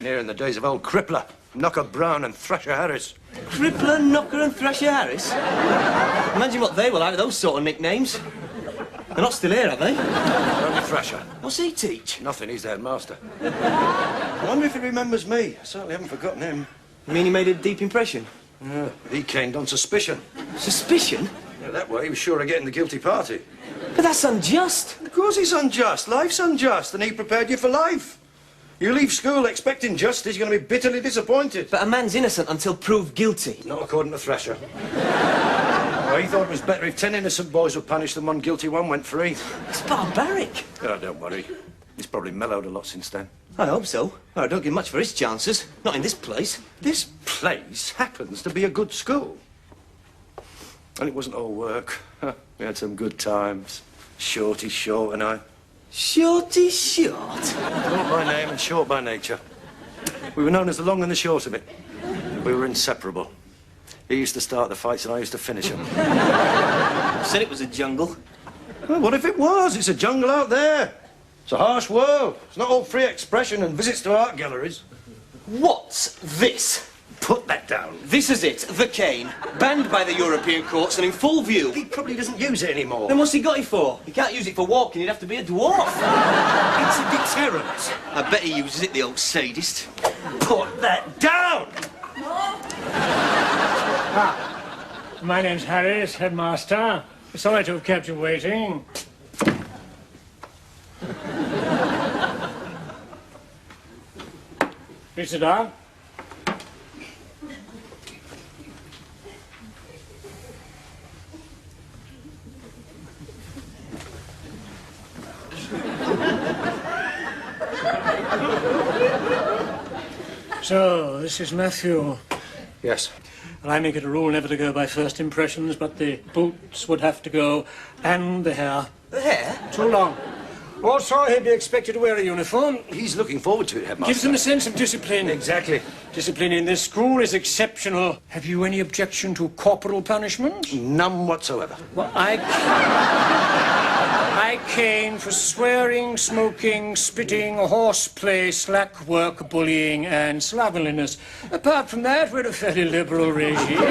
Here in the days of old Crippler, Knocker Brown and Thrasher Harris. Crippler, Knocker and Thrasher Harris? Imagine what they were like with those sort of nicknames. They're not still here, are they? Only Thrasher. What's he teach? Nothing, he's the headmaster. I wonder if he remembers me. I certainly haven't forgotten him. You mean he made a deep impression? Yeah, he caned on suspicion. Suspicion? Yeah, that way he was sure of getting the guilty party. But that's unjust. Of course it's unjust. Life's unjust, and he prepared you for life. You leave school expecting justice, you're going to be bitterly disappointed. But a man's innocent until proved guilty. Not according to Thrasher. Well, he thought it was better if 10 innocent boys were punished than one guilty one went free. It's barbaric. Oh, don't worry. He's probably mellowed a lot since then. I hope so. I don't give much for his chances. Not in this place. This place happens to be a good school. And it wasn't all work. We had some good times. Shorty Short and I. Shorty Short? Short by name and short by nature. We were known as the long and the short of it. We were inseparable. He used to start the fights and I used to finish them. Said it was a jungle. Well, what if it was? It's a jungle out there. It's a harsh world. It's not all free expression and visits to art galleries. What's this? Put that down. This is it, the cane. Banned by the European courts and in full view. He probably doesn't use it anymore. Then what's he got it for? He can't use it for walking, he'd have to be a dwarf. It's a deterrent. I bet he uses it, the old sadist. Put that down! My name's Harris, headmaster. Sorry to have kept you waiting. Please sit down. So, this is Matthew. Yes. Well, I make it a rule never to go by first impressions, but the boots would have to go, and the hair. The hair? Too long. Also, he'd be expected to wear a uniform. He's looking forward to it, headmaster. Gives him a sense of discipline. Exactly. Discipline in this school is exceptional. Have you any objection to corporal punishment? None whatsoever. Well, I cane for swearing, smoking, spitting, horseplay, slack work, bullying, and slovenliness. Apart from that, we're a fairly liberal regime.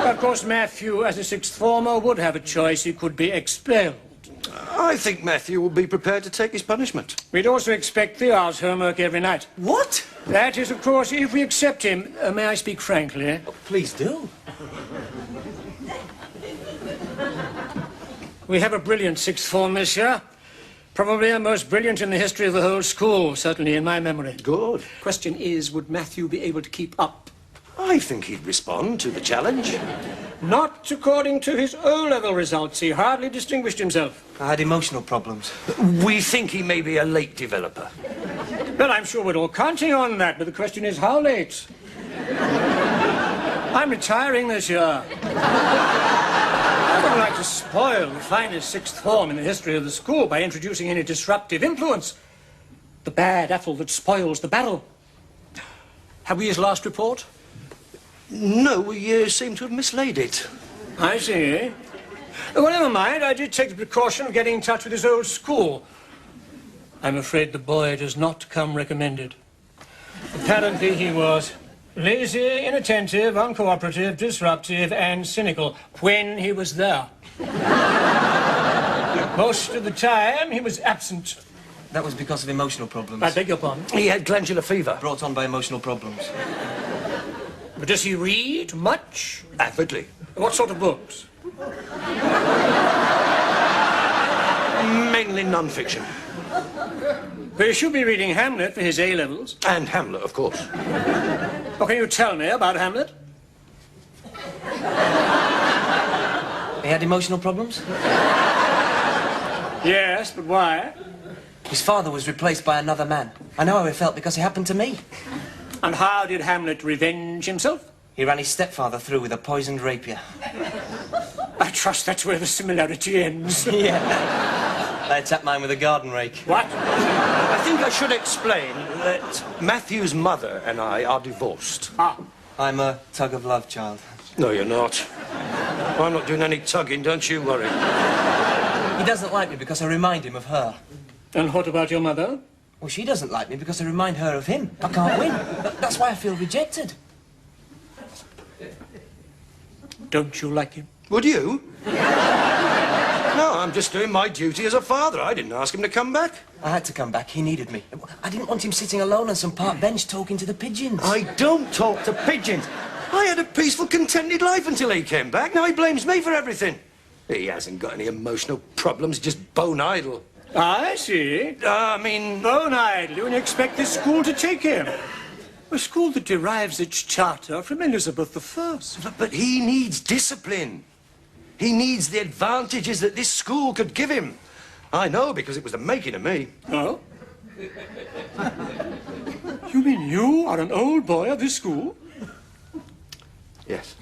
Of course, Matthew, as a sixth former, would have a choice. He could be expelled. I think Matthew will be prepared to take his punishment. We'd also expect the hours homework every night. What? That is, of course, if we accept him. May I speak frankly? Oh, please do. We have a brilliant sixth form this year. Probably our most brilliant in the history of the whole school, certainly in my memory. Good. Question is, would Matthew be able to keep up? I think he'd respond to the challenge. Not according to his O-level results. He hardly distinguished himself. I had emotional problems. We think he may be a late developer. Well, I'm sure we're all counting on that, but the question is, how late? I'm retiring this year. I wouldn't like to spoil the finest sixth form in the history of the school by introducing any disruptive influence. The bad apple that spoils the barrel. Have we his last report? No, we seem to have mislaid it. I see. Well, never mind. I did take the precaution of getting in touch with his old school. I'm afraid the boy does not come recommended. Apparently he was lazy, inattentive, uncooperative, disruptive, and cynical when he was there. Most of the time, he was absent. That was because of emotional problems. I beg your pardon? He had glandular fever. Brought on by emotional problems. But does he read much? Avidly. What sort of books? Mainly non-fiction. But he should be reading Hamlet for his A-levels. And Hamlet, of course. What can you tell me about Hamlet? He had emotional problems? Yes, but why? His father was replaced by another man. I know how he felt because it happened to me. And how did Hamlet revenge himself? He ran his stepfather through with a poisoned rapier. I trust that's where the similarity ends. Yeah. I attacked mine with a garden rake. What? I think I should explain that Matthew's mother and I are divorced. Ah. I'm a tug-of-love child. No, you're not. I'm not doing any tugging, don't you worry. He doesn't like me because I remind him of her. And what about your mother? Well, she doesn't like me because I remind her of him. I can't win. That's why I feel rejected. Don't you like him? Would you? No, I'm just doing my duty as a father. I didn't ask him to come back. I had to come back. He needed me. I didn't want him sitting alone on some park bench talking to the pigeons. I don't talk to pigeons. I had a peaceful, contented life until he came back. Now he blames me for everything. He hasn't got any emotional problems, just bone idle. I see. I mean... Bone idle, and you expect this school to take him. A school that derives its charter from Elizabeth I. But he needs discipline. He needs the advantages that this school could give him. I know, because it was the making of me. Oh? You mean you are an old boy of this school? Yes.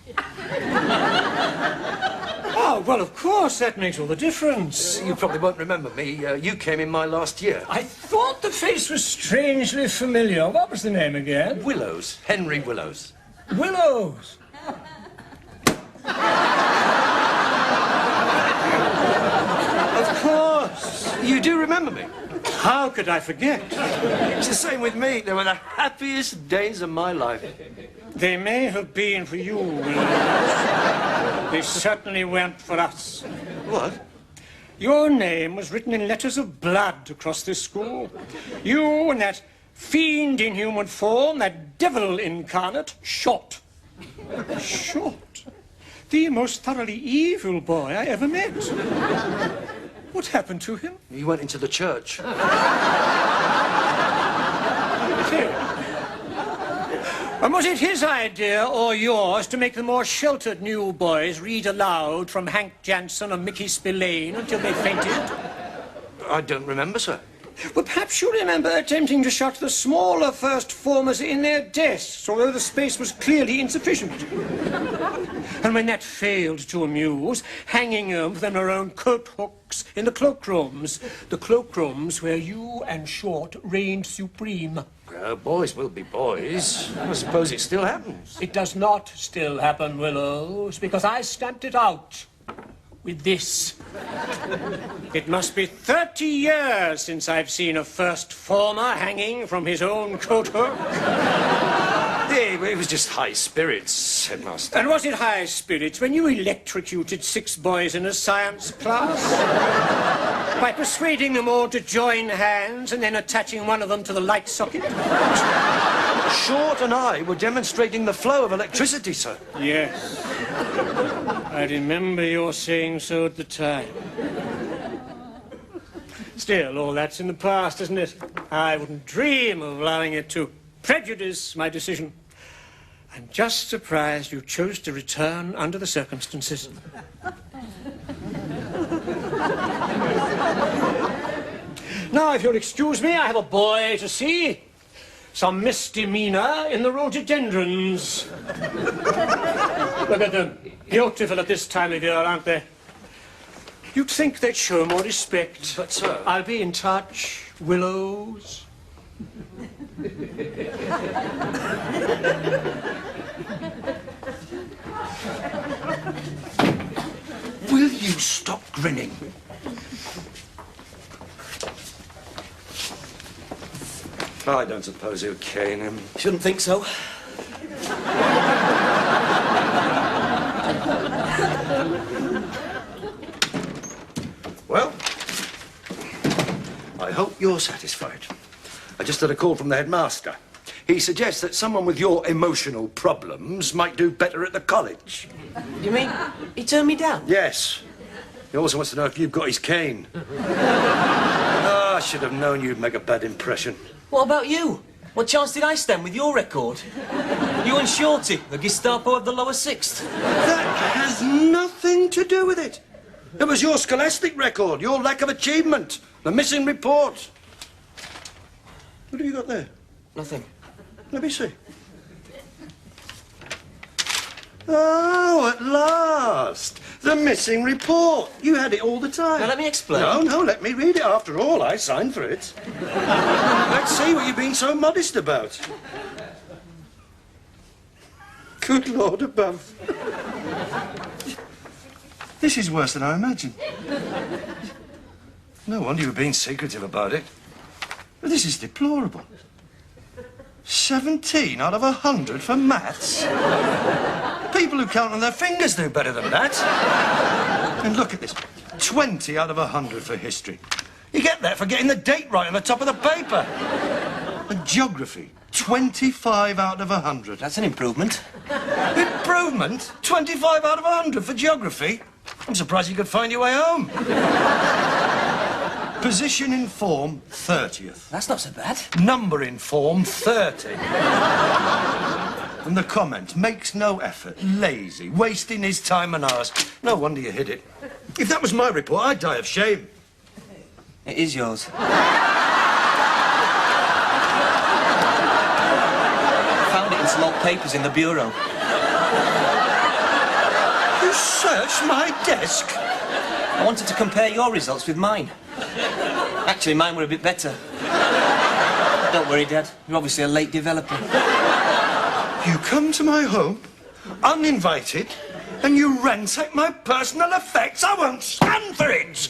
Oh, well, of course, that makes all the difference. You probably won't remember me. You came in my last year. I thought the face was strangely familiar. What was the name again? Willows. Henry Willows. Willows. Of course. You do remember me? How could I forget? It's the same with me. They were the happiest days of my life. They may have been for you, Willows. They certainly weren't for us. What? Your name was written in letters of blood across this school. You and that fiend in human form, that devil incarnate, shot. Shot? The most thoroughly evil boy I ever met. What happened to him? He went into the church. And was it his idea or yours to make the more sheltered new boys read aloud from Hank Jansen and Mickey Spillane until they fainted? I don't remember, sir. Well, perhaps you remember attempting to shut the smaller first formers in their desks, although the space was clearly insufficient. And when that failed to amuse, hanging them from their own coat hooks in the cloakrooms. The cloakrooms where you and Short reigned supreme. Boys will be boys. I suppose it still happens. It does not still happen, Willows, because I stamped it out with this. It must be 30 years since I've seen a first former hanging from his own coat hook. It was just high spirits, headmaster. And was it high spirits when you electrocuted 6 boys in a science class? By persuading them all to join hands and then attaching one of them to the light socket? Short and I were demonstrating the flow of electricity, sir. Yes. I remember your saying so at the time. Still, all that's in the past, isn't it? I wouldn't dream of allowing it to prejudice my decision. I'm just surprised you chose to return under the circumstances. Now, if you'll excuse me, I have a boy to see. Some misdemeanor in the rhododendrons. Look at them. Beautiful at this time of year, aren't they? You'd think they'd show more respect. But, sir... I'll be in touch, Willows. Will you stop grinning? I don't suppose he'll cane him. Shouldn't think so. Well, I hope you're satisfied. I just had a call from the headmaster. He suggests that someone with your emotional problems might do better at the college. You mean he turned me down? Yes. He also wants to know if you've got his cane. I should have known you'd make a bad impression. What about you? What chance did I stand with your record? You and Shorty, the Gestapo of the lower sixth. That has nothing to do with it. It was your scholastic record, your lack of achievement, the missing report. What have you got there? Nothing. Let me see. Oh, at last. The missing report. You had it all the time. Now, let me explain. No, let me read it. After all, I signed for it. Let's see what you've been so modest about. Good Lord above. This is worse than I imagined. No wonder you were being secretive about it. This is deplorable. 17 out of 100 for maths? People who count on their fingers do better than that. And look at this. 20 out of 100 for history. You get that for getting the date right on the top of the paper. And geography. 25 out of 100. That's an improvement. Improvement? 25 out of 100 for geography? I'm surprised you could find your way home. Position in form, 30th. That's not so bad. Number in form, 30. And the comment, makes no effort, lazy, wasting his time and ours. No wonder you hid it. If that was my report, I'd die of shame. It is yours. Found it in some old papers in the bureau. You searched my desk? I wanted to compare your results with mine. Actually, mine were a bit better. Don't worry, Dad. You're obviously a late developer. You come to my home, uninvited, and you ransack my personal effects? I won't stand for it!